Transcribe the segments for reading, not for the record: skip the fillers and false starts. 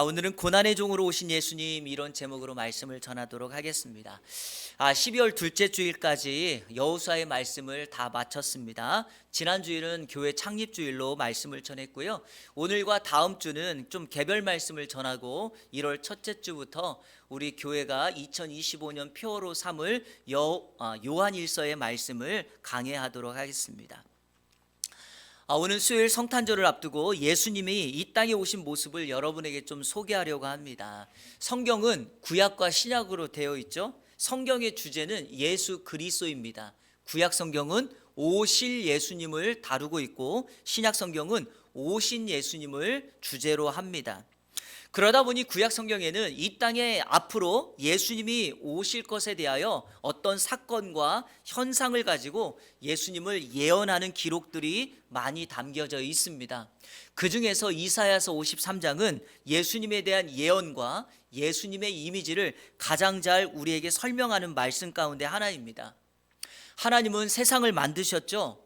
오늘은 고난의 종으로 오신 예수님, 이런 제목으로 말씀을 전하도록 하겠습니다. 12월 둘째 주일까지 여호수아의 말씀을 다 마쳤습니다. 지난 주일은 교회 창립 주일로 말씀을 전했고요. 오늘과 다음 주는 좀 개별 말씀을 전하고 1월 첫째 주부터 우리 교회가 2025년 표어로 삼을 요한일서의 말씀을 강해하도록 하겠습니다. 오늘 수요일 성탄절을 앞두고 예수님이 이 땅에 오신 모습을 여러분에게 좀 소개하려고 합니다. 성경은 구약과 신약으로 되어 있죠. 성경의 주제는 예수 그리스도입니다. 구약 성경은 오실 예수님을 다루고 있고, 신약 성경은 오신 예수님을 주제로 합니다. 그러다 보니 구약 성경에는 이 땅에 앞으로 예수님이 오실 것에 대하여 어떤 사건과 현상을 가지고 예수님을 예언하는 기록들이 많이 담겨져 있습니다. 그 중에서 이사야서 53장은 예수님에 대한 예언과 예수님의 이미지를 가장 잘 우리에게 설명하는 말씀 가운데 하나입니다. 하나님은 세상을 만드셨죠.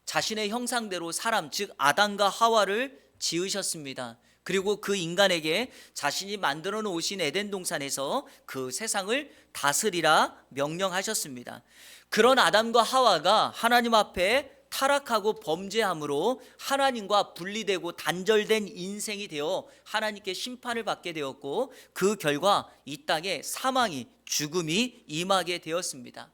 자신의 형상대로 사람, 즉 아담과 하와를 지으셨습니다. 그리고 그 인간에게 자신이 만들어 놓으신 에덴 동산에서 그 세상을 다스리라 명령하셨습니다. 그런 아담과 하와가 하나님 앞에 타락하고 범죄함으로 하나님과 분리되고 단절된 인생이 되어 하나님께 심판을 받게 되었고, 그 결과 이 땅에 사망이, 죽음이 임하게 되었습니다.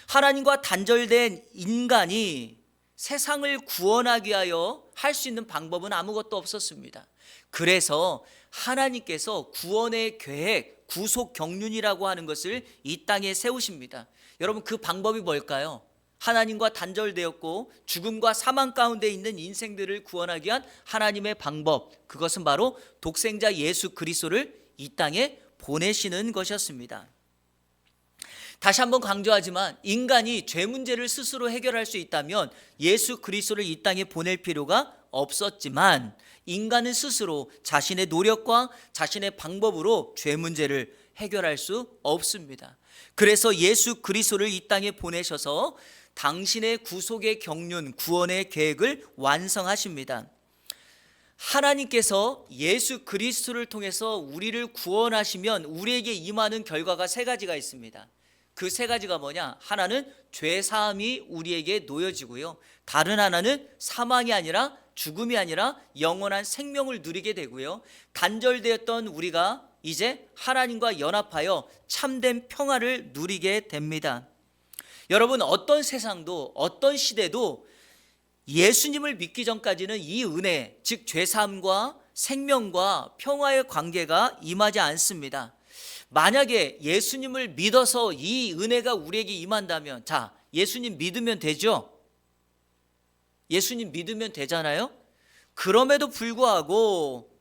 하나님과 단절된 인간이 세상을 구원하기 위하여 할 수 있는 방법은 아무것도 없었습니다. 그래서 하나님께서 구원의 계획, 구속 경륜이라고 하는 것을 이 땅에 세우십니다. 여러분, 그 방법이 뭘까요? 하나님과 단절되었고 죽음과 사망 가운데 있는 인생들을 구원하기 위한 하나님의 방법, 그것은 바로 독생자 예수 그리스도를 이 땅에 보내시는 것이었습니다. 다시 한번 강조하지만, 인간이 죄 문제를 스스로 해결할 수 있다면 예수 그리스도를 이 땅에 보낼 필요가 없었지만, 인간은 스스로 자신의 노력과 자신의 방법으로 죄 문제를 해결할 수 없습니다. 그래서 예수 그리스도를 이 땅에 보내셔서 당신의 구속의 경륜, 구원의 계획을 완성하십니다. 하나님께서 예수 그리스도를 통해서 우리를 구원하시면 우리에게 임하는 결과가 세 가지가 있습니다. 그 세 가지가 뭐냐? 하나는 죄 사함이 우리에게 놓여지고요, 다른 하나는 사망이 아니라, 죽음이 아니라 영원한 생명을 누리게 되고요, 단절되었던 우리가 이제 하나님과 연합하여 참된 평화를 누리게 됩니다. 여러분, 어떤 세상도 어떤 시대도 예수님을 믿기 전까지는 이 은혜, 즉 죄사함과 생명과 평화의 관계가 임하지 않습니다. 만약에 예수님을 믿어서 이 은혜가 우리에게 임한다면, 자, 예수님 믿으면 되죠? 예수님 믿으면 되잖아요? 그럼에도 불구하고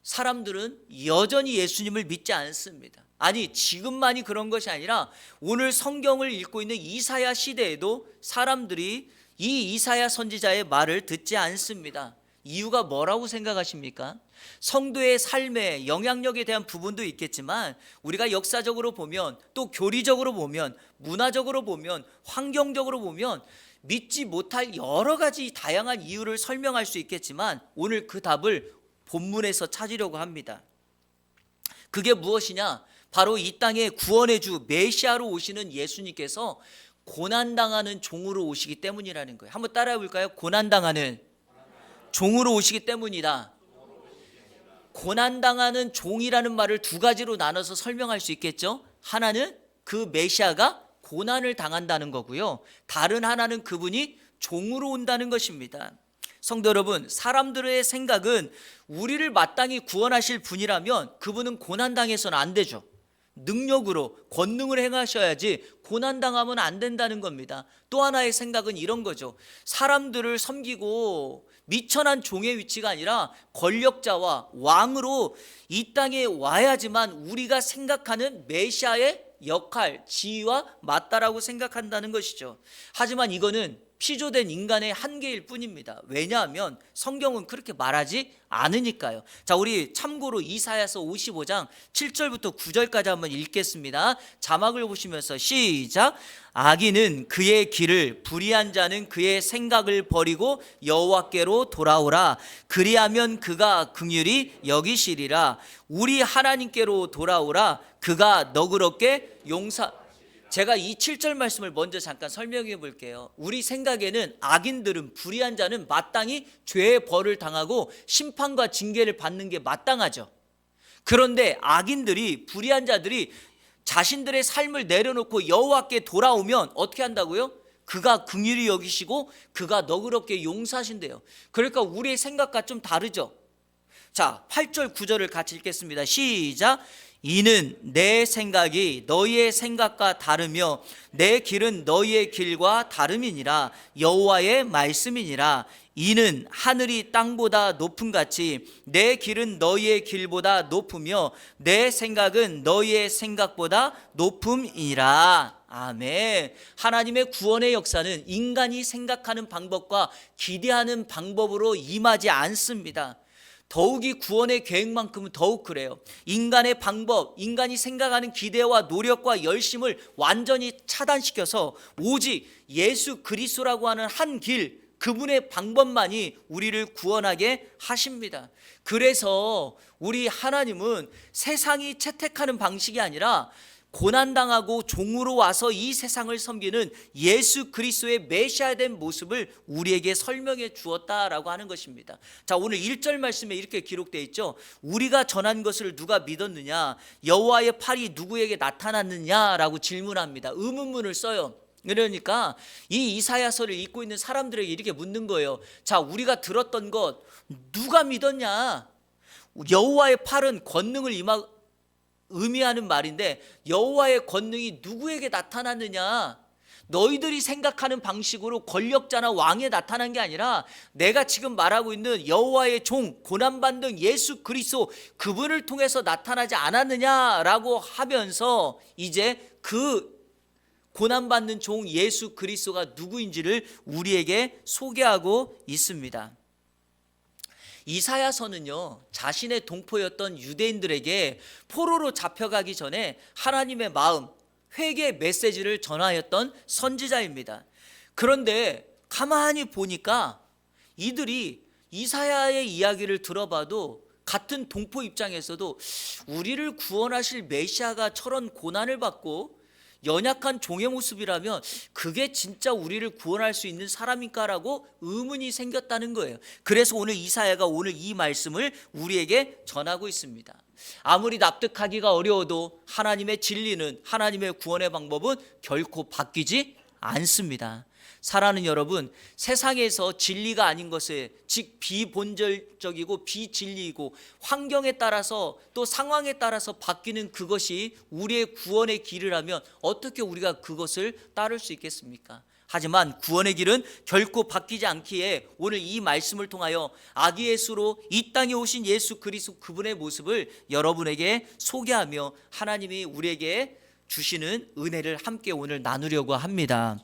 사람들은 여전히 예수님을 믿지 않습니다. 아니, 지금만이 그런 것이 아니라 오늘 성경을 읽고 있는 이사야 시대에도 사람들이 이 이사야 선지자의 말을 듣지 않습니다. 이유가 뭐라고 생각하십니까? 성도의 삶에 영향력에 대한 부분도 있겠지만, 우리가 역사적으로 보면, 또 교리적으로 보면, 문화적으로 보면, 환경적으로 보면 믿지 못할 여러 가지 다양한 이유를 설명할 수 있겠지만, 오늘 그 답을 본문에서 찾으려고 합니다. 그게 무엇이냐? 바로 이 땅에 구원의 주 메시아로 오시는 예수님께서 고난당하는 종으로 오시기 때문이라는 거예요. 한번 따라해 볼까요? 고난당하는 종으로 오시기 때문이다. 고난당하는 종이라는 말을 두 가지로 나눠서 설명할 수 있겠죠. 하나는 그 메시아가 고난을 당한다는 거고요, 다른 하나는 그분이 종으로 온다는 것입니다. 성도 여러분, 사람들의 생각은 우리를 마땅히 구원하실 분이라면 그분은 고난당해서는 안 되죠. 능력으로, 권능을 행하셔야지 고난당하면 안 된다는 겁니다. 또 하나의 생각은 이런 거죠. 사람들을 섬기고 미천한 종의 위치가 아니라 권력자와 왕으로 이 땅에 와야지만 우리가 생각하는 메시아의 역할, 지위와 맞다라고 생각한다는 것이죠. 하지만 이거는 피조된 인간의 한계일 뿐입니다. 왜냐하면 성경은 그렇게 말하지 않으니까요. 자, 우리 참고로 이사야서 55장 7절부터 9절까지 한번 읽겠습니다. 자막을 보시면서 시작. 악인은 그의 길을, 불의한 자는 그의 생각을 버리고 여호와께로 돌아오라. 그리하면 그가 긍휼히 여기시리라. 우리 하나님께로 돌아오라. 그가 너그럽게 제가 이 7절 말씀을 먼저 잠깐 설명해 볼게요. 우리 생각에는 악인들은, 불의한 자는 마땅히 죄의 벌을 당하고 심판과 징계를 받는 게 마땅하죠. 그런데 악인들이, 불의한 자들이 자신들의 삶을 내려놓고 여호와께 돌아오면 어떻게 한다고요? 그가 긍휼히 여기시고 그가 너그럽게 용서하신대요. 그러니까 우리의 생각과 좀 다르죠. 자, 8절 9절을 같이 읽겠습니다. 시작. 이는 내 생각이 너희의 생각과 다르며 내 길은 너희의 길과 다름이니라. 여호와의 말씀이니라. 이는 하늘이 땅보다 높음같이 내 길은 너희의 길보다 높으며 내 생각은 너희의 생각보다 높음이니라. 아멘. 하나님의 구원의 역사는 인간이 생각하는 방법과 기대하는 방법으로 임하지 않습니다. 더욱이 구원의 계획만큼은 더욱 그래요. 인간의 방법, 인간이 생각하는 기대와 노력과 열심을 완전히 차단시켜서 오직 예수 그리스도라고 하는 한 길, 그분의 방법만이 우리를 구원하게 하십니다. 그래서 우리 하나님은 세상이 채택하는 방식이 아니라 고난당하고 종으로 와서 이 세상을 섬기는 예수 그리스도의 메시아된 모습을 우리에게 설명해 주었다라고 하는 것입니다. 자, 오늘 1절 말씀에 이렇게 기록되어 있죠. 우리가 전한 것을 누가 믿었느냐, 여호와의 팔이 누구에게 나타났느냐라고 질문합니다. 의문문을 써요. 그러니까 이 이사야서를 읽고 있는 사람들에게 이렇게 묻는 거예요. 자, 우리가 들었던 것 누가 믿었냐? 여호와의 팔은 권능을 의미하는 말인데 여호와의 권능이 누구에게 나타났느냐? 너희들이 생각하는 방식으로 권력자나 왕에 나타난 게 아니라 내가 지금 말하고 있는 여호와의 종, 고난받는 예수 그리스도, 그분을 통해서 나타나지 않았느냐라고 하면서 이제 그 고난받는 종 예수 그리스도가 누구인지를 우리에게 소개하고 있습니다. 이사야서는요, 자신의 동포였던 유대인들에게 포로로 잡혀가기 전에 하나님의 마음, 회개 메시지를 전하였던 선지자입니다. 그런데 가만히 보니까 이들이 이사야의 이야기를 들어봐도 같은 동포 입장에서도 우리를 구원하실 메시아가 저런 고난을 받고 연약한 종의 모습이라면 그게 진짜 우리를 구원할 수 있는 사람인가라고 의문이 생겼다는 거예요. 그래서 오늘 이사야가 오늘 이 말씀을 우리에게 전하고 있습니다. 아무리 납득하기가 어려워도 하나님의 진리는, 하나님의 구원의 방법은 결코 바뀌지 않습니다. 사랑하는 여러분, 세상에서 진리가 아닌 것에, 즉 비본질적이고 비진리이고 환경에 따라서 또 상황에 따라서 바뀌는 그것이 우리의 구원의 길이라면 어떻게 우리가 그것을 따를 수 있겠습니까? 하지만 구원의 길은 결코 바뀌지 않기에 오늘 이 말씀을 통하여 아기 예수로 이 땅에 오신 예수 그리스도, 그분의 모습을 여러분에게 소개하며 하나님이 우리에게 주시는 은혜를 함께 오늘 나누려고 합니다.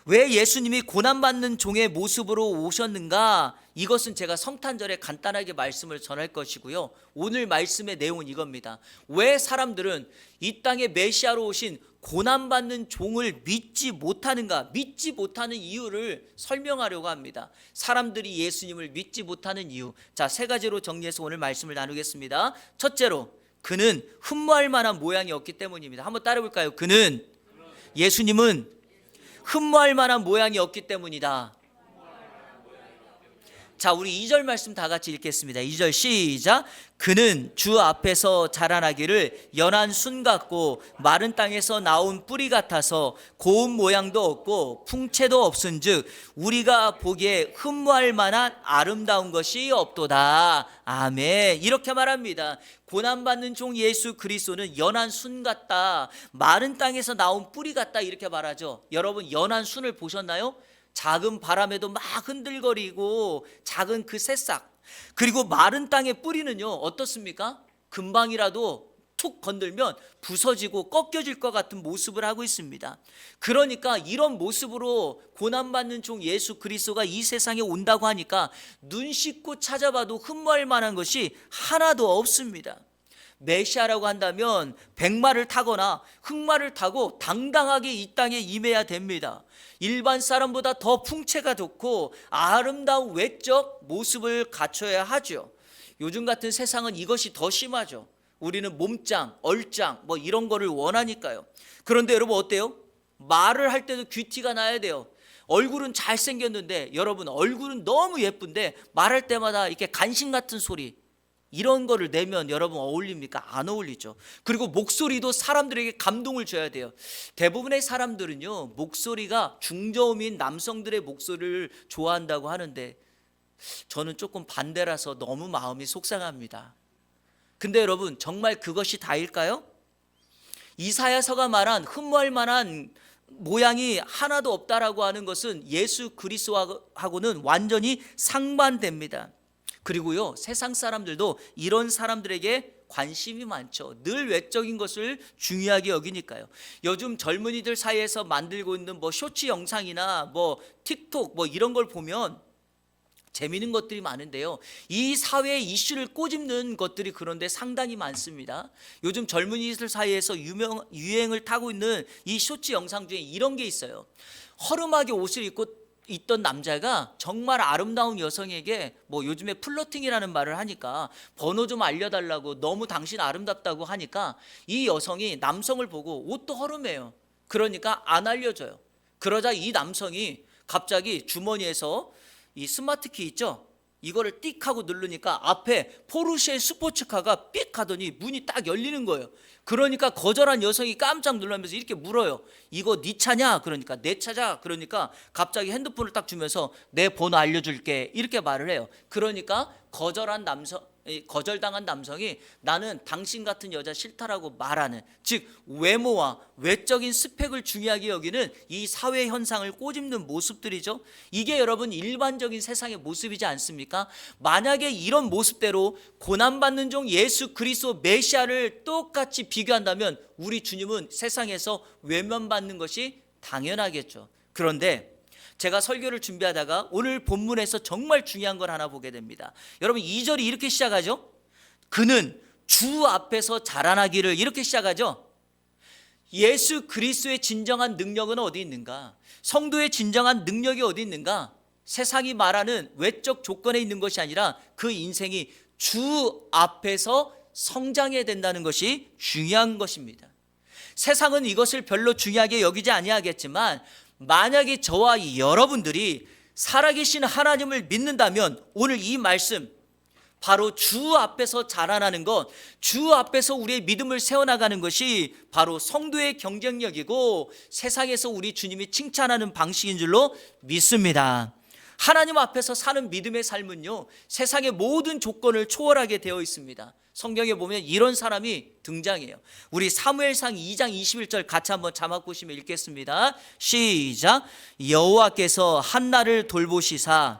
왜 예수님이 고난받는 종의 모습으로 오셨는가? 이것은 제가 성탄절에 간단하게 말씀을 전할 것이고요. 오늘 말씀의 내용은 이겁니다. 왜 사람들은 이 땅에 메시아로 오신 고난받는 종을 믿지 못하는가? 믿지 못하는 이유를 설명하려고 합니다. 사람들이 예수님을 믿지 못하는 이유. 자, 세 가지로 정리해서 오늘 말씀을 나누겠습니다. 첫째로, 그는 흠모할 만한 모양이 없기 때문입니다. 한번 따라 볼까요? 예수님은 흠모할 만한 모양이 없기 때문이다. 자, 우리 2절 말씀 다 같이 읽겠습니다. 2절 시작. 그는 주 앞에서 자라나기를 연한 순 같고 마른 땅에서 나온 뿌리 같아서 고운 모양도 없고 풍채도 없은즉 우리가 보기에 흠모할 만한 아름다운 것이 없도다. 아멘. 이렇게 말합니다. 고난받는 종 예수 그리스도는 연한 순 같다, 마른 땅에서 나온 뿌리 같다, 이렇게 말하죠. 여러분, 연한 순을 보셨나요? 작은 바람에도 막 흔들거리고 작은 그 새싹, 그리고 마른 땅의 뿌리는요 어떻습니까? 금방이라도 툭 건들면 부서지고 꺾여질 것 같은 모습을 하고 있습니다. 그러니까 이런 모습으로 고난받는 종 예수 그리스도가 이 세상에 온다고 하니까 눈 씻고 찾아봐도 흠모할 만한 것이 하나도 없습니다. 메시아라고 한다면 백마를 타거나 흑마를 타고 당당하게 이 땅에 임해야 됩니다. 일반 사람보다 더 풍채가 좋고 아름다운 외적 모습을 갖춰야 하죠. 요즘 같은 세상은 이것이 더 심하죠. 우리는 몸짱, 얼짱 뭐 이런 거를 원하니까요. 그런데 여러분 어때요? 말을 할 때도 귀티가 나야 돼요. 얼굴은 잘생겼는데 여러분 얼굴은 너무 예쁜데 말할 때마다 이렇게 간신 같은 소리 이런 거를 내면 여러분 어울립니까? 안 어울리죠. 그리고 목소리도 사람들에게 감동을 줘야 돼요. 대부분의 사람들은요 목소리가 중저음인 남성들의 목소리를 좋아한다고 하는데 저는 조금 반대라서 너무 마음이 속상합니다. 근데 여러분 정말 그것이 다일까요? 이사야서가 말한 흠모할 만한 모양이 하나도 없다라고 하는 것은 예수 그리스도하고는 완전히 상반됩니다. 그리고요 세상 사람들도 이런 사람들에게 관심이 많죠. 늘 외적인 것을 중요하게 여기니까요. 요즘 젊은이들 사이에서 만들고 있는 뭐 쇼츠 영상이나 뭐 틱톡 뭐 이런 걸 보면 재미있는 것들이 많은데요. 이 사회의 이슈를 꼬집는 것들이 그런데 상당히 많습니다. 요즘 젊은이들 사이에서 유행을 타고 있는 이 쇼츠 영상 중에 이런 게 있어요. 허름하게 옷을 입고 있던 남자가 정말 아름다운 여성에게 뭐 요즘에 플러팅이라는 말을 하니까 번호 좀 알려달라고 너무 당신 아름답다고 하니까 이 여성이 남성을 보고 옷도 허름해요. 그러니까 안 알려줘요. 그러자 이 남성이 갑자기 주머니에서 이 스마트키 있죠? 이거를 띡 하고 누르니까 앞에 포르쉐 스포츠카가 삑 하더니 문이 딱 열리는 거예요. 그러니까 거절한 여성이 깜짝 놀라면서 이렇게 물어요. 이거 네 차냐? 그러니까 내 차자. 그러니까 갑자기 핸드폰을 딱 주면서 내 번호 알려줄게 이렇게 말을 해요. 그러니까 거절당한 남성이 나는 당신 같은 여자 싫다라고 말하는, 즉 외모와 외적인 스펙을 중요하게 여기는 이 사회 현상을 꼬집는 모습들이죠. 이게 여러분 일반적인 세상의 모습이지 않습니까? 만약에 이런 모습대로 고난받는 종 예수 그리스도 메시아를 똑같이 비교한다면 우리 주님은 세상에서 외면받는 것이 당연하겠죠. 그런데 제가 설교를 준비하다가 오늘 본문에서 정말 중요한 걸 하나 보게 됩니다. 여러분 2절이 이렇게 시작하죠. 그는 주 앞에서 자라나기를 이렇게 시작하죠. 예수 그리스도의 진정한 능력은 어디 있는가? 성도의 진정한 능력이 어디 있는가? 세상이 말하는 외적 조건에 있는 것이 아니라 그 인생이 주 앞에서 성장해야 된다는 것이 중요한 것입니다. 세상은 이것을 별로 중요하게 여기지 아니하겠지만 만약에 저와 여러분들이 살아계신 하나님을 믿는다면 오늘 이 말씀 바로 주 앞에서 자라나는 것, 주 앞에서 우리의 믿음을 세워나가는 것이 바로 성도의 경쟁력이고 세상에서 우리 주님이 칭찬하는 방식인 줄로 믿습니다. 하나님 앞에서 사는 믿음의 삶은요 세상의 모든 조건을 초월하게 되어 있습니다. 성경에 보면 이런 사람이 등장해요. 우리 사무엘상 2장 21절 같이 한번 자막 보시면 읽겠습니다. 시작. 여호와께서 한나를 돌보시사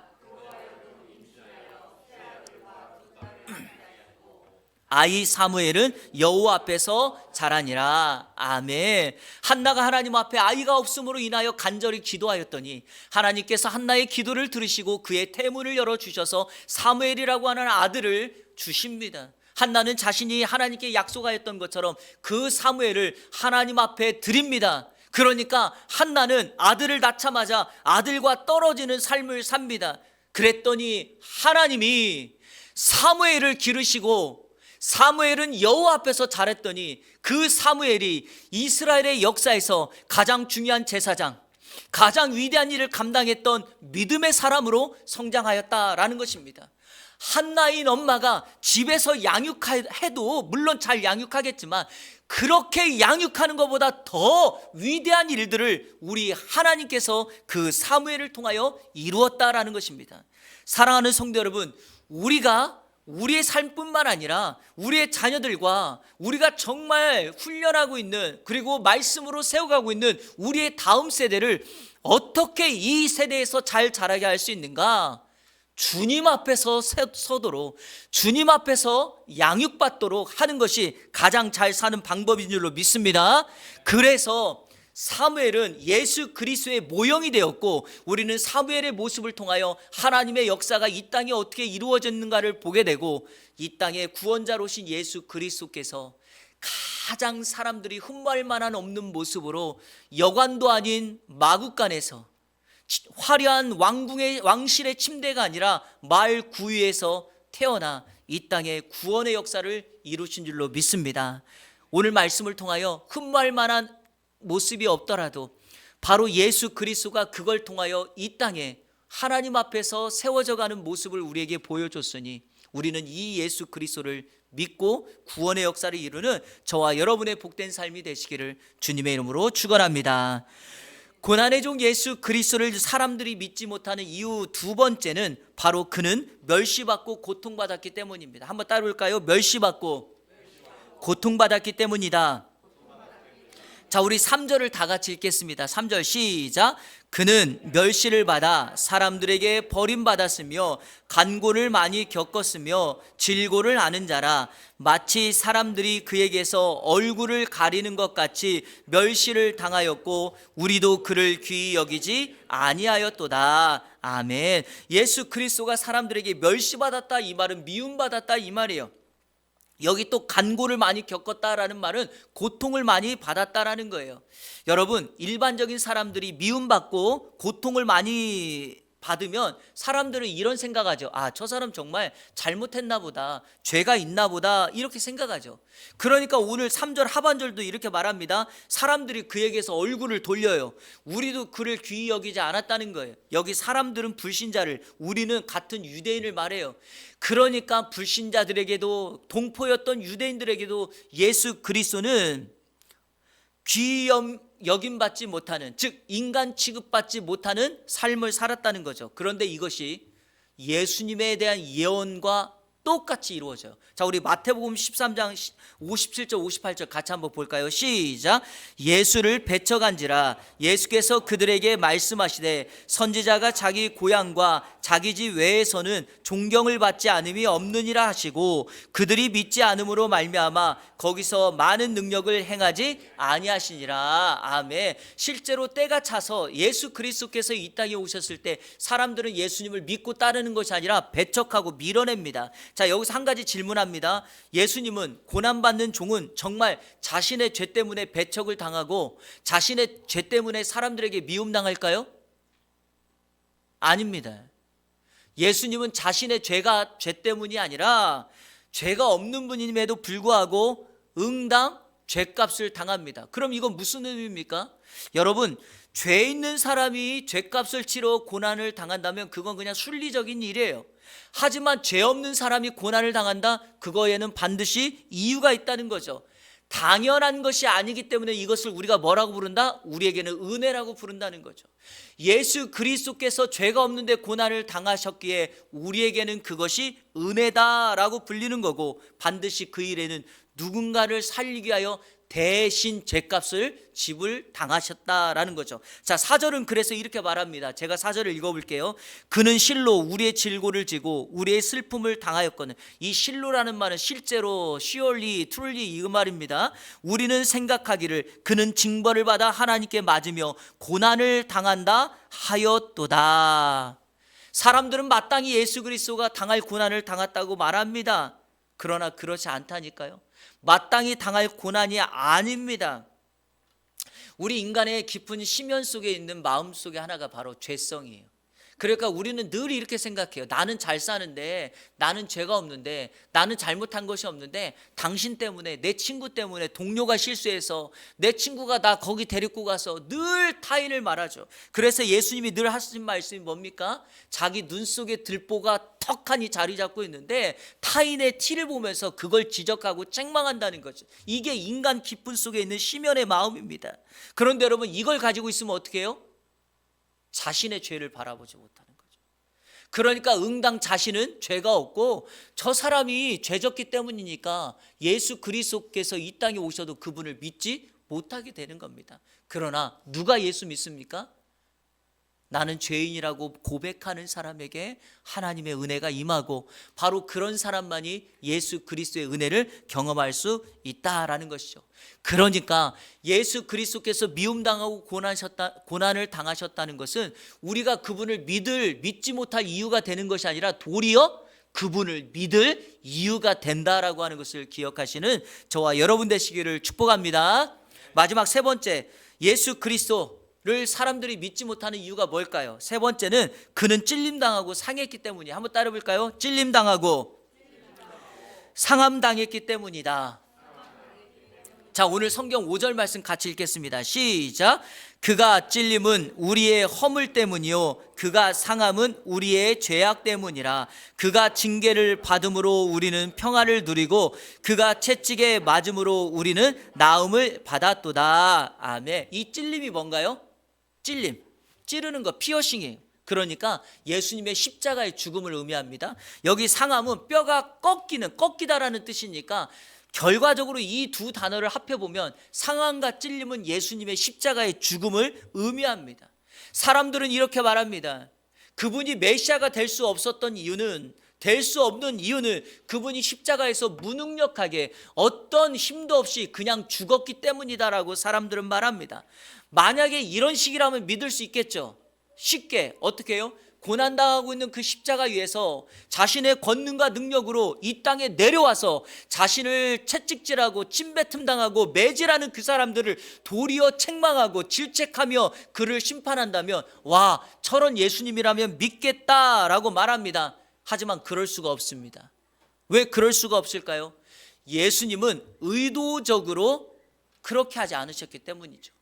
아이 사무엘은 여호와 앞에서 자라니라. 아멘. 한나가 하나님 앞에 아이가 없음으로 인하여 간절히 기도하였더니 하나님께서 한나의 기도를 들으시고 그의 태문을 열어주셔서 사무엘이라고 하는 아들을 주십니다. 한나는 자신이 하나님께 약속하였던 것처럼 그 사무엘을 하나님 앞에 드립니다. 그러니까 한나는 아들을 낳자마자 아들과 떨어지는 삶을 삽니다. 그랬더니 하나님이 사무엘을 기르시고 사무엘은 여호와 앞에서 자랐더니 그 사무엘이 이스라엘의 역사에서 가장 중요한 제사장, 가장 위대한 일을 감당했던 믿음의 사람으로 성장하였다라는 것입니다. 한나인 엄마가 집에서 양육해도 물론 잘 양육하겠지만 그렇게 양육하는 것보다 더 위대한 일들을 우리 하나님께서 그 사무엘을 통하여 이루었다라는 것입니다. 사랑하는 성도 여러분, 우리가 우리의 삶뿐만 아니라 우리의 자녀들과 우리가 정말 훈련하고 있는 그리고 말씀으로 세워가고 있는 우리의 다음 세대를 어떻게 이 세대에서 잘 자라게 할 수 있는가? 주님 앞에서 서도록, 주님 앞에서 양육받도록 하는 것이 가장 잘 사는 방법인 줄로 믿습니다. 그래서 사무엘은 예수 그리스도의 모형이 되었고, 우리는 사무엘의 모습을 통하여 하나님의 역사가 이 땅에 어떻게 이루어졌는가를 보게 되고, 이 땅에 구원자로 오신 예수 그리스도께서 가장 사람들이 흠모할 만한 없는 모습으로 여관도 아닌 마구간에서 화려한 왕실의 침대가 아니라 마을 구유에서 태어나 이 땅에 구원의 역사를 이루신 줄로 믿습니다. 오늘 말씀을 통하여 흠모할 만한 모습이 없더라도 바로 예수 그리스도가 그걸 통하여 이 땅에 하나님 앞에서 세워져 가는 모습을 우리에게 보여줬으니, 우리는 이 예수 그리스도를 믿고 구원의 역사를 이루는 저와 여러분의 복된 삶이 되시기를 주님의 이름으로 축원합니다. 고난의 종 예수 그리스도를 사람들이 믿지 못하는 이유 두 번째는 바로 그는 멸시받고 고통받았기 때문입니다. 한번 따라올까요? 멸시받고 고통받았기 때문이다. 자, 우리 3절을 다 같이 읽겠습니다. 3절 시작. 그는 멸시를 받아 사람들에게 버림받았으며 간고를 많이 겪었으며 질고를 아는 자라. 마치 사람들이 그에게서 얼굴을 가리는 것 같이 멸시를 당하였고 우리도 그를 귀히 여기지 아니하였도다. 아멘. 예수 그리스도가 사람들에게 멸시받았다, 이 말은 미움받았다 이 말이에요. 여기 또 간고를 많이 겪었다라는 말은 고통을 많이 받았다라는 거예요. 여러분, 일반적인 사람들이 미움받고 고통을 많이 받으면 사람들은 이런 생각하죠. 아, 저 사람 정말 잘못했나 보다, 죄가 있나 보다, 이렇게 생각하죠. 그러니까 오늘 3절 하반절도 이렇게 말합니다. 사람들이 그에게서 얼굴을 돌려요. 우리도 그를 귀히 여기지 않았다는 거예요. 여기 사람들은 불신자를, 우리는 같은 유대인을 말해요. 그러니까 불신자들에게도, 동포였던 유대인들에게도 예수 그리스도는 귀히 여김받지 못하는, 즉 인간 취급받지 못하는 삶을 살았다는 거죠. 그런데 이것이 예수님에 대한 예언과 똑같이 이루어져요. 자, 우리 마태복음 13장 57절 58절 같이 한번 볼까요? 시작. 예수를 배척한지라 예수께서 그들에게 말씀하시되 선지자가 자기 고향과 자기 집 외에서는 존경을 받지 않음이 없느니라 하시고 그들이 믿지 않음으로 말미암아 거기서 많은 능력을 행하지 아니하시니라. 아멘. 실제로 때가 차서 예수 그리스도께서 이 땅에 오셨을 때 사람들은 예수님을 믿고 따르는 것이 아니라 배척하고 밀어냅니다. 자, 여기서 한 가지 질문합니다. 예수님은, 고난받는 종은 정말 자신의 죄 때문에 배척을 당하고 자신의 죄 때문에 사람들에게 미움당할까요? 아닙니다. 예수님은 자신의 죄 때문이 아니라 죄가 없는 분임에도 불구하고 응당 죄값을 당합니다. 그럼 이건 무슨 의미입니까? 여러분, 죄 있는 사람이 죄값을 치러 고난을 당한다면 그건 그냥 순리적인 일이에요. 하지만 죄 없는 사람이 고난을 당한다? 그거에는 반드시 이유가 있다는 거죠. 당연한 것이 아니기 때문에 이것을 우리가 뭐라고 부른다? 우리에게는 은혜라고 부른다는 거죠. 예수 그리스도께서 죄가 없는데 고난을 당하셨기에 우리에게는 그것이 은혜다라고 불리는 거고, 반드시 그 일에는 누군가를 살리기 위하여 대신 죄값을 지불 당하셨다라는 거죠. 자, 4절은 그래서 이렇게 말합니다. 제가 4절을 읽어볼게요. 그는 실로 우리의 질고를 지고 우리의 슬픔을 당하였거늘. 이 실로라는 말은 실제로 surely, truly 이 말입니다. 우리는 생각하기를 그는 징벌을 받아 하나님께 맞으며 고난을 당한다 하였도다. 사람들은 마땅히 예수 그리스도가 당할 고난을 당했다고 말합니다. 그러나 그렇지 않다니까요. 마땅히 당할 고난이 아닙니다. 우리 인간의 깊은 심연 속에 있는 마음 속에 하나가 바로 죄성이에요. 그러니까 우리는 늘 이렇게 생각해요. 나는 잘 사는데, 나는 죄가 없는데, 나는 잘못한 것이 없는데 당신 때문에, 내 친구 때문에, 동료가 실수해서 내 친구가 나 거기 데리고 가서 늘 타인을 말하죠. 그래서 예수님이 늘 하신 말씀이 뭡니까? 자기 눈 속에 들보가 턱하니 자리 잡고 있는데 타인의 티를 보면서 그걸 지적하고 책망한다는 거죠. 이게 인간 깊은 속에 있는 심연의 마음입니다. 그런데 여러분, 이걸 가지고 있으면 어떻게 해요? 자신의 죄를 바라보지 못하는 거죠. 그러니까 응당 자신은 죄가 없고 저 사람이 죄졌기 때문이니까 예수 그리스도께서 이 땅에 오셔도 그분을 믿지 못하게 되는 겁니다. 그러나 누가 예수 믿습니까? 나는 죄인이라고 고백하는 사람에게 하나님의 은혜가 임하고 바로 그런 사람만이 예수 그리스도의 은혜를 경험할 수 있다라는 것이죠. 그러니까 예수 그리스도께서 미움당하고 고난을 당하셨다는 것은 우리가 그분을 믿지 못할 이유가 되는 것이 아니라 도리어 그분을 믿을 이유가 된다라고 하는 것을 기억하시는 저와 여러분 되시기를 축복합니다. 마지막 세 번째, 예수 그리스도를 사람들이 믿지 못하는 이유가 뭘까요? 세 번째는 그는 찔림당하고 상했기 때문이에요. 한번 따라 볼까요? 찔림당하고 상함당했기 때문이다. 자, 오늘 성경 5절 말씀 같이 읽겠습니다. 시작. 그가 찔림은 우리의 허물 때문이요 그가 상함은 우리의 죄악 때문이라. 그가 징계를 받음으로 우리는 평화를 누리고 그가 채찍에 맞음으로 우리는 나음을 받았도다. 아멘. 이 찔림이 뭔가요? 찌르는 거, 피어싱이에요. 그러니까 예수님의 십자가의 죽음을 의미합니다. 여기 상함은 뼈가 꺾이다라는 뜻이니까 결과적으로 이 두 단어를 합해보면 상함과 찔림은 예수님의 십자가의 죽음을 의미합니다. 사람들은 이렇게 말합니다. 그분이 메시아가 될 수 없는 이유는 그분이 십자가에서 무능력하게 어떤 힘도 없이 그냥 죽었기 때문이다라고 사람들은 말합니다. 만약에 이런 식이라면 믿을 수 있겠죠. 쉽게 어떻게 해요? 고난당하고 있는 그 십자가 위에서 자신의 권능과 능력으로 이 땅에 내려와서 자신을 채찍질하고 찜뱉음 당하고 매질하는 그 사람들을 도리어 책망하고 질책하며 그를 심판한다면 와, 저런 예수님이라면 믿겠다라고 말합니다. 하지만 그럴 수가 없습니다. 왜 그럴 수가 없을까요? 예수님은 의도적으로 그렇게 하지 않으셨기 때문이죠.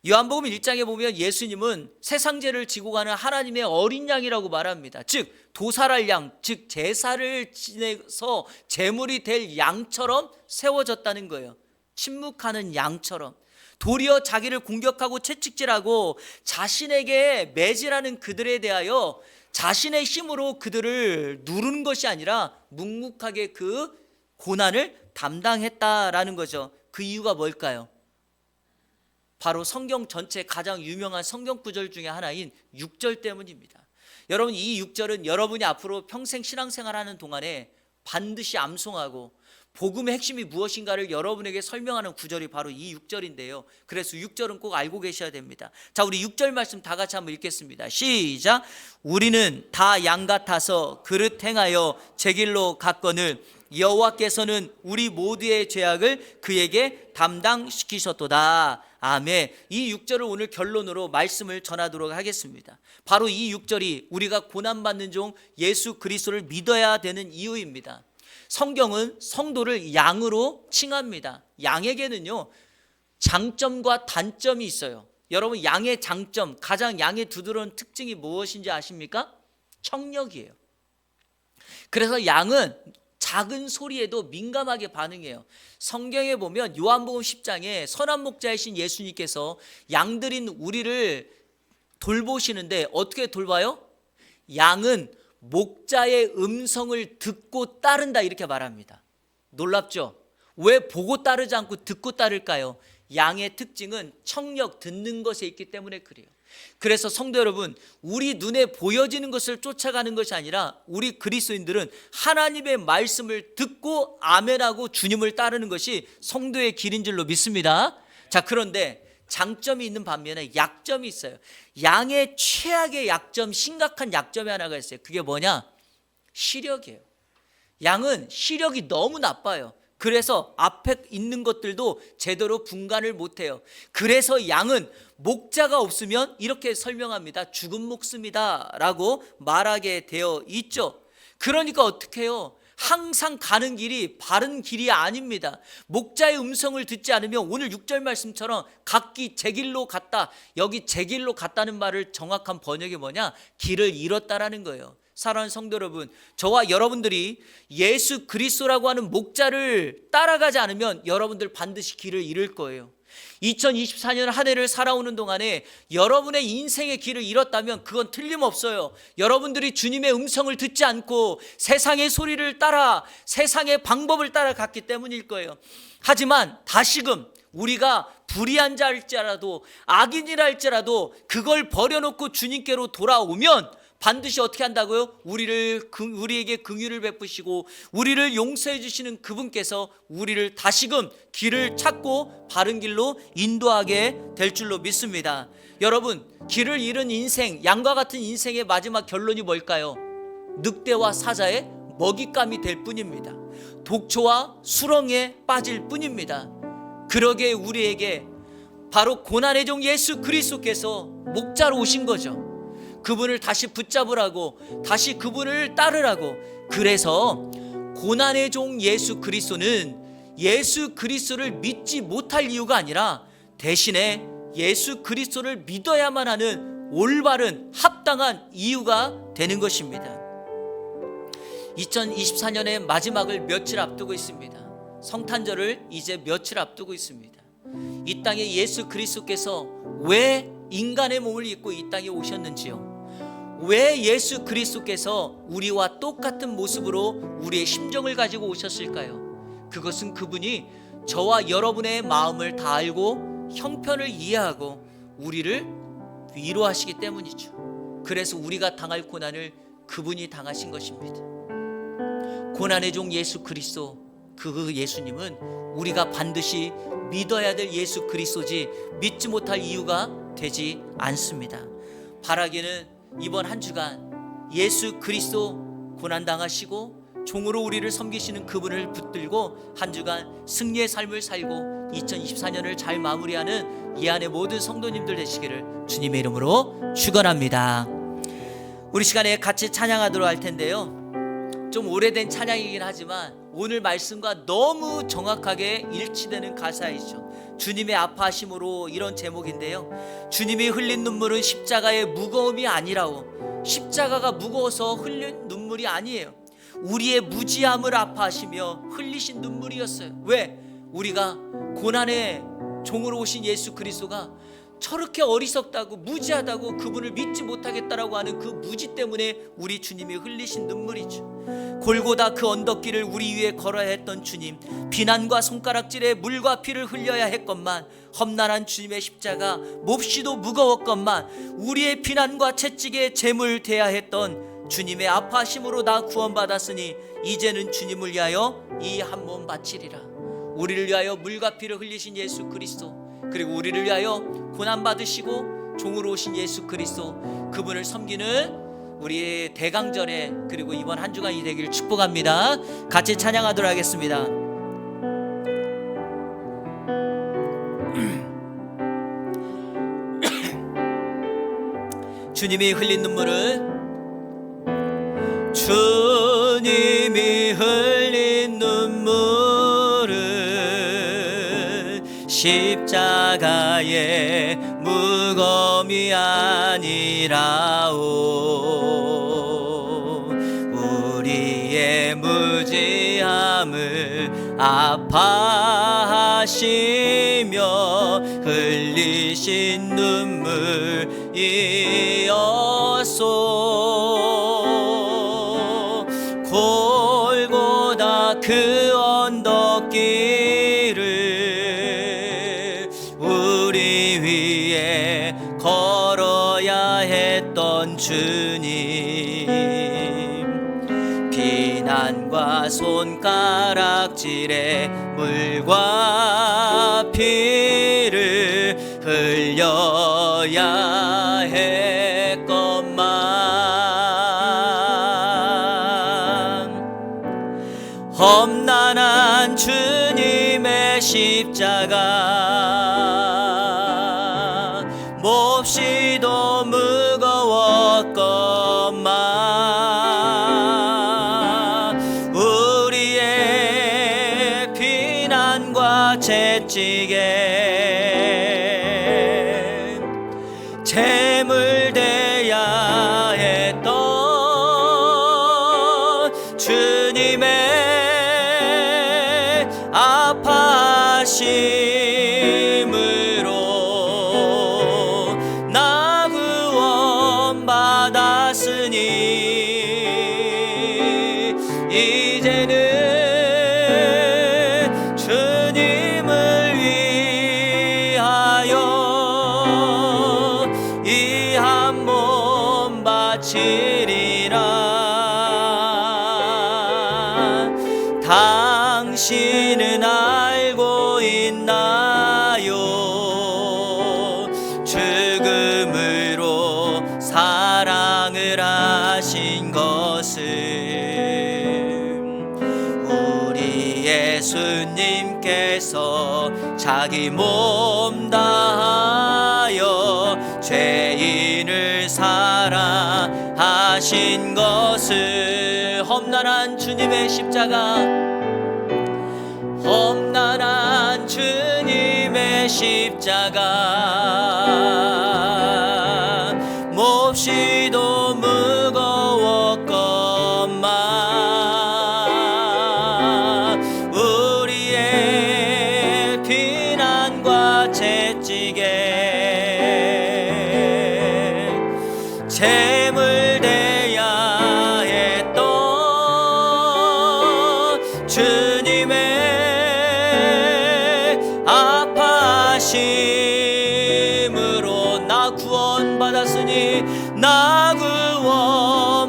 요한복음 1장에 보면 예수님은 세상 죄를 지고 가는 하나님의 어린 양이라고 말합니다. 즉 도살할 양, 즉 제사를 지내서 제물이 될 양처럼 세워졌다는 거예요. 침묵하는 양처럼. 도리어 자기를 공격하고 채찍질하고 자신에게 매질하는 그들에 대하여 자신의 힘으로 그들을 누르는 것이 아니라 묵묵하게 그 고난을 담당했다라는 거죠. 그 이유가 뭘까요? 바로 성경 전체 가장 유명한 성경 구절 중에 하나인 6절 때문입니다. 여러분, 이 6절은 여러분이 앞으로 평생 신앙생활하는 동안에 반드시 암송하고 복음의 핵심이 무엇인가를 여러분에게 설명하는 구절이 바로 이 6절인데요. 그래서 6절은 꼭 알고 계셔야 됩니다. 자, 우리 6절 말씀 다 같이 한번 읽겠습니다. 시작. 우리는 다 양 같아서 그릇 행하여 제 길로 갔거늘 여호와께서는 우리 모두의 죄악을 그에게 담당시키셨도다. 아멘. 이 6절을 오늘 결론으로 말씀을 전하도록 하겠습니다. 바로 이 6절이 우리가 고난받는 종 예수 그리스도를 믿어야 되는 이유입니다. 성경은 성도를 양으로 칭합니다. 양에게는요, 장점과 단점이 있어요. 여러분, 양의 장점, 가장 양의 두드러운 특징이 무엇인지 아십니까? 청력이에요. 그래서 양은 작은 소리에도 민감하게 반응해요. 성경에 보면 요한복음 10장에 선한 목자이신 예수님께서 양들인 우리를 돌보시는데 어떻게 돌봐요? 양은 목자의 음성을 듣고 따른다 이렇게 말합니다. 놀랍죠? 왜 보고 따르지 않고 듣고 따를까요? 양의 특징은 청력, 듣는 것에 있기 때문에 그래요. 그래서 성도 여러분, 우리 눈에 보여지는 것을 쫓아가는 것이 아니라 우리 그리스도인들은 하나님의 말씀을 듣고 아멘하고 주님을 따르는 것이 성도의 길인 줄로 믿습니다. 자, 그런데 장점이 있는 반면에 약점이 있어요. 양의 최악의 약점, 심각한 약점이 하나가 있어요. 그게 뭐냐? 시력이에요. 양은 시력이 너무 나빠요. 그래서 앞에 있는 것들도 제대로 분간을 못해요. 그래서 양은 목자가 없으면 이렇게 설명합니다. 죽은 목숨이다 라고 말하게 되어 있죠. 그러니까 어떻게 해요? 항상 가는 길이 바른 길이 아닙니다. 목자의 음성을 듣지 않으면 오늘 6절 말씀처럼 각기 제 길로 갔다. 여기 제 길로 갔다는 말을 정확한 번역이 뭐냐? 길을 잃었다라는 거예요. 사랑하는 성도 여러분, 저와 여러분들이 예수 그리스도라고 하는 목자를 따라가지 않으면 여러분들 반드시 길을 잃을 거예요. 2024년 한 해를 살아오는 동안에 여러분의 인생의 길을 잃었다면 그건 틀림없어요. 여러분들이 주님의 음성을 듣지 않고 세상의 소리를 따라 세상의 방법을 따라갔기 때문일 거예요. 하지만 다시금 우리가 불의한 자일지라도 악인이라 할지라도 그걸 버려놓고 주님께로 돌아오면 반드시 어떻게 한다고요? 우리에게 긍휼을 베푸시고 우리를 용서해 주시는 그분께서 우리를 다시금 길을 찾고 바른 길로 인도하게 될 줄로 믿습니다. 여러분, 길을 잃은 인생, 양과 같은 인생의 마지막 결론이 뭘까요? 늑대와 사자의 먹잇감이 될 뿐입니다. 독초와 수렁에 빠질 뿐입니다. 그러게 우리에게 바로 고난의 종 예수 그리스도께서 목자로 오신 거죠. 그분을 다시 붙잡으라고, 다시 그분을 따르라고. 그래서 고난의 종 예수 그리스도는 예수 그리스도를 믿지 못할 이유가 아니라 대신에 예수 그리스도를 믿어야만 하는 올바른 합당한 이유가 되는 것입니다. 2024년의 마지막을 며칠 앞두고 있습니다. 성탄절을 이제 며칠 앞두고 있습니다. 이 땅에 예수 그리스도께서 왜 인간의 몸을 입고 이 땅에 오셨는지요? 왜 예수 그리스도께서 우리와 똑같은 모습으로 우리의 심정을 가지고 오셨을까요? 그것은 그분이 저와 여러분의 마음을 다 알고 형편을 이해하고 우리를 위로하시기 때문이죠. 그래서 우리가 당할 고난을 그분이 당하신 것입니다. 고난의 종 예수 그리스도, 그 예수님은 우리가 반드시 믿어야 될 예수 그리스도지 믿지 못할 이유가 되지 않습니다. 바라기는 이번 한 주간 예수 그리스도 고난당하시고 종으로 우리를 섬기시는 그분을 붙들고 한 주간 승리의 삶을 살고 2024년을 잘 마무리하는 이 안의 모든 성도님들 되시기를 주님의 이름으로 축원합니다. 우리 시간에 같이 찬양하도록 할 텐데요, 좀 오래된 찬양이긴 하지만 오늘 말씀과 너무 정확하게 일치되는 가사이죠. 주님의 아파하심으로, 이런 제목인데요, 주님이 흘린 눈물은 십자가의 무거움이 아니라오. 십자가가 무거워서 흘린 눈물이 아니에요. 우리의 무지함을 아파하시며 흘리신 눈물이었어요. 왜? 우리가 고난의 종으로 오신 예수 그리스도가 저렇게 어리석다고 무지하다고 그분을 믿지 못하겠다라고 하는 그 무지 때문에 우리 주님이 흘리신 눈물이죠. 골고다 그 언덕길을 우리 위에 걸어야 했던 주님, 비난과 손가락질에 물과 피를 흘려야 했건만, 험난한 주님의 십자가 몹시도 무거웠건만, 우리의 비난과 채찍에 재물 돼야 했던 주님의 아파하심으로 나 구원받았으니 이제는 주님을 위하여 이 한 몸 바치리라. 우리를 위하여 물과 피를 흘리신 예수 그리스도, 그리고 우리를 위하여 고난받으시고 종으로 오신 예수 그리스도, 그분을 섬기는 우리 대강절에, 그리고 이번 한 주간이 되기를 축복합니다. 같이 찬양하도록 하겠습니다. 주님이 흘린 눈물은, 주님이 흘린 눈물은 십자가의 무거움이 아니라오. 우리의 무지함을 아파하시며 흘리신 눈물이었소. 골고다 그 언덕길을 우리 위에 걸어야 했던 주님, 비난과 손가락질에 물과 피를 흘려야 했건만, 험난한 주님의 십자가 몹시도 무거웠건만, 우리의 비난과 채찍에 재물 돼야 했던 주님의 아파하심으로 나 구원받았으니 이제는 주님을 위하여 바치리라. 당신은 알고 있나요? 죽음으로 사랑을 하신 것을 우리 예수님께서 자기 몸 다하여 죄인을 사랑하신 것을 험난한 주님의 십자가, 험난한 주님의 십자가 몹시도 무거웠건만 우리의 비난과 채찍에 재물 돼야 했던 주님의 아파심으로 나 구원받았으니, 나 구원받았으니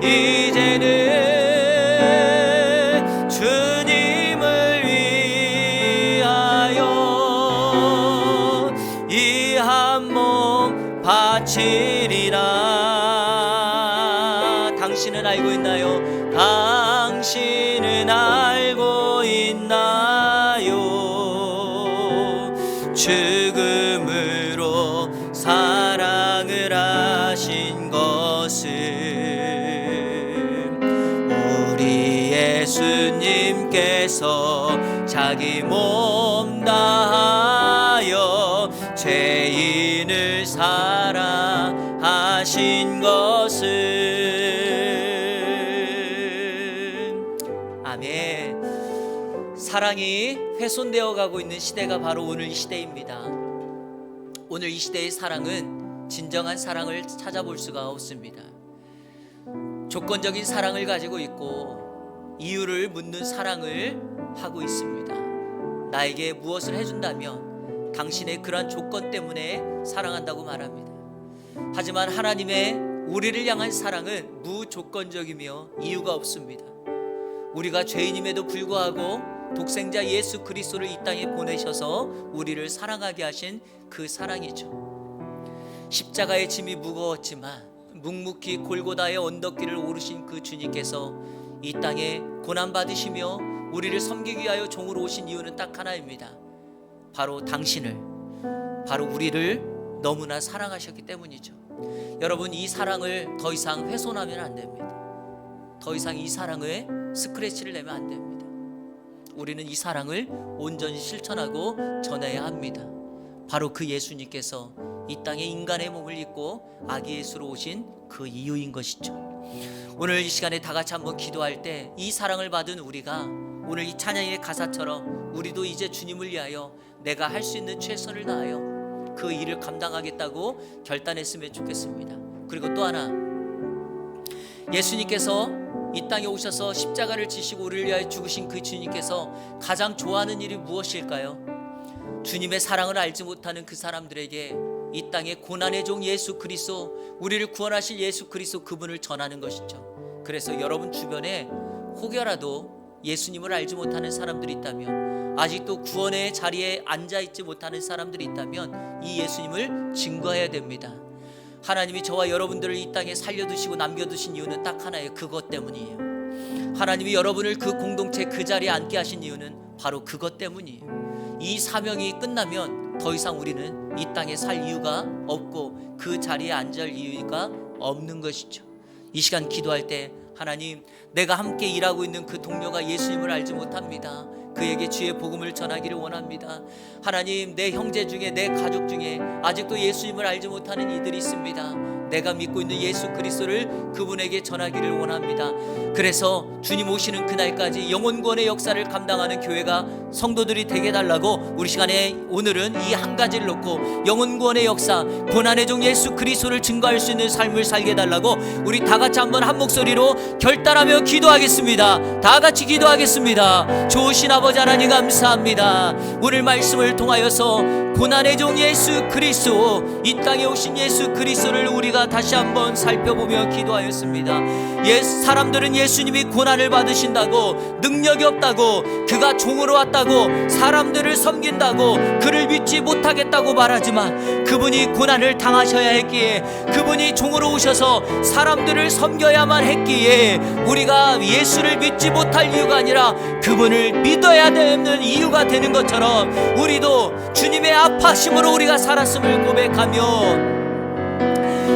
이제는 주님을 위하여 이 한 몸 바치리라. 당신은 알고 있나요? 당신은 알고 있나요? 죽음으로 사랑을 하신 것을 우리 예수님께서 자기 몸 다하여 죄인을 사랑하신 것을. 아멘. 사랑이 훼손되어 가고 있는 시대가 바로 오늘 이 시대입니다. 오늘 이 시대의 사랑은 진정한 사랑을 찾아볼 수가 없습니다. 조건적인 사랑을 가지고 있고 이유를 묻는 사랑을 하고 있습니다. 나에게 무엇을 해준다면 당신의 그러한 조건 때문에 사랑한다고 말합니다. 하지만 하나님의 우리를 향한 사랑은 무조건적이며 이유가 없습니다. 우리가 죄인임에도 불구하고 독생자 예수 그리스도를 이 땅에 보내셔서 우리를 사랑하게 하신 그 사랑이죠. 십자가의 짐이 무거웠지만 묵묵히 골고다의 언덕길을 오르신 그 주님께서 이 땅에 고난받으시며 우리를 섬기기 위하여 종으로 오신 이유는 딱 하나입니다. 바로 당신을, 바로 우리를 너무나 사랑하셨기 때문이죠. 여러분, 이 사랑을 더 이상 훼손하면 안 됩니다. 더 이상 이 사랑에 스크래치를 내면 안 됩니다. 우리는 이 사랑을 온전히 실천하고 전해야 합니다. 바로 그 예수님께서 이 땅에 인간의 몸을 입고 아기 예수로 오신 그 이유인 것이죠. 오늘 이 시간에 다 같이 한번 기도할 때 이 사랑을 받은 우리가 오늘 이 찬양의 가사처럼 우리도 이제 주님을 위하여 내가 할 수 있는 최선을 다하여 그 일을 감당하겠다고 결단했으면 좋겠습니다. 그리고 또 하나, 예수님께서 이 땅에 오셔서 십자가를 지시고 우리를 위하여 죽으신 그 주님께서 가장 좋아하는 일이 무엇일까요? 주님의 사랑을 알지 못하는 그 사람들에게 이 땅의 고난의 종 예수 그리스도, 우리를 구원하실 예수 그리스도 그분을 전하는 것이죠. 그래서 여러분 주변에 혹여라도 예수님을 알지 못하는 사람들이 있다면, 아직도 구원의 자리에 앉아있지 못하는 사람들이 있다면 이 예수님을 증거해야 됩니다. 하나님이 저와 여러분들을 이 땅에 살려두시고 남겨두신 이유는 딱 하나예요. 그것 때문이에요. 하나님이 여러분을 그 공동체 그 자리에 앉게 하신 이유는 바로 그것 때문이에요. 이 사명이 끝나면 더 이상 우리는 이 땅에 살 이유가 없고 그 자리에 앉을 이유가 없는 것이죠. 이 시간 기도할 때, 하나님, 내가 함께 일하고 있는 그 동료가 예수님을 알지 못합니다. 그에게 주의 복음을 전하기를 원합니다. 하나님, 내 형제 중에, 내 가족 중에 아직도 예수님을 알지 못하는 이들이 있습니다. 내가 믿고 있는 예수 그리스도를 그분에게 전하기를 원합니다. 그래서 주님 오시는 그날까지 영혼구원의 역사를 감당하는 교회가, 성도들이 되게 달라고 우리 시간에 오늘은 이 한 가지를 놓고 영혼구원의 역사, 고난의 종 예수 그리스도를 증거할 수 있는 삶을 살게 달라고 우리 다 같이 한번 한 목소리로 결단하며 기도하겠습니다. 다 같이 기도하겠습니다. 좋으신 아버지 하나님 감사합니다. 오늘 말씀을 통하여서 고난의 종 예수 그리스도, 이 땅에 오신 예수 그리스도를 우리가 다시 한번 살펴보며 기도하였습니다. 사람들은 예수님이 고난을 받으신다고, 능력이 없다고, 그가 종으로 왔다고, 사람들을 섬긴다고, 그를 믿지 못하겠다고 말하지만 그분이 고난을 당하셔야 했기에, 그분이 종으로 오셔서 사람들을 섬겨야만 했기에 우리가 예수를 믿지 못할 이유가 아니라 그분을 믿어야 되는 이유가 되는 것처럼, 우리도 주님의 아파심으로 우리가 살았음을 고백하며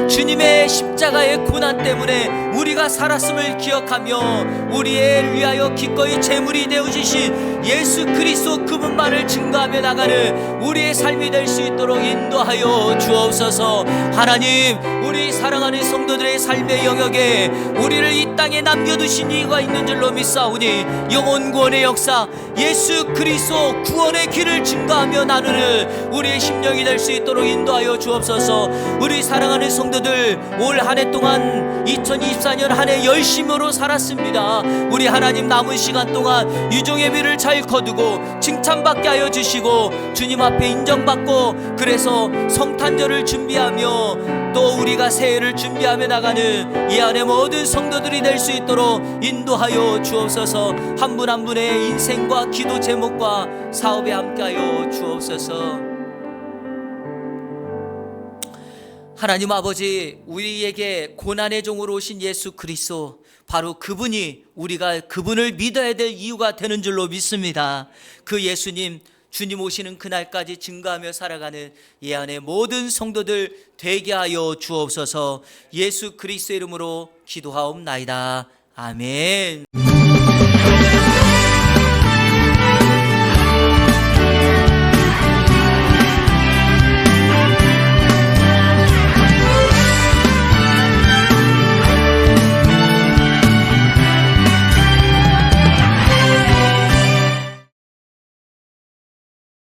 주님의 십자가의 고난 때문에 우리가 살았음을 기억하며 우리를 위하여 기꺼이 제물이 되어주신 예수 그리스도 그분만을 증거하며 나가는 우리의 삶이 될 수 있도록 인도하여 주옵소서. 하나님, 우리 사랑하는 성도들의 삶의 영역에 우리를 이 땅에 남겨두신 이유가 있는 줄로 믿사오니, 영혼 구원의 역사, 예수 그리스도 구원의 길을 증거하며 나누는 우리의 심령이 될 수 있도록 인도하여 주옵소서. 우리 사랑하는 성도들, 올 한 해 동안 2024년 한 해 열심으로 살았습니다. 우리 하나님, 남은 시간 동안 유종예배를 잘 거두고 칭찬받게 하여 주시고 주님 앞에 인정받고, 그래서 성탄절을 준비하며 또 우리가 새해를 준비하며 나가는 이 안에 모든 성도들이 될 수 있도록 인도하여 주옵소서. 한 분 한 분의 인생과 기도 제목과 사업에 함께하여 주옵소서. 하나님 아버지, 우리에게 고난의 종으로 오신 예수 그리스도, 바로 그분이 우리가 그분을 믿어야 될 이유가 되는 줄로 믿습니다. 그 예수님, 주님 오시는 그날까지 증거하며 살아가는 이 안에 모든 성도들 되게 하여 주옵소서. 예수 그리스도의 이름으로 기도하옵나이다. 아멘.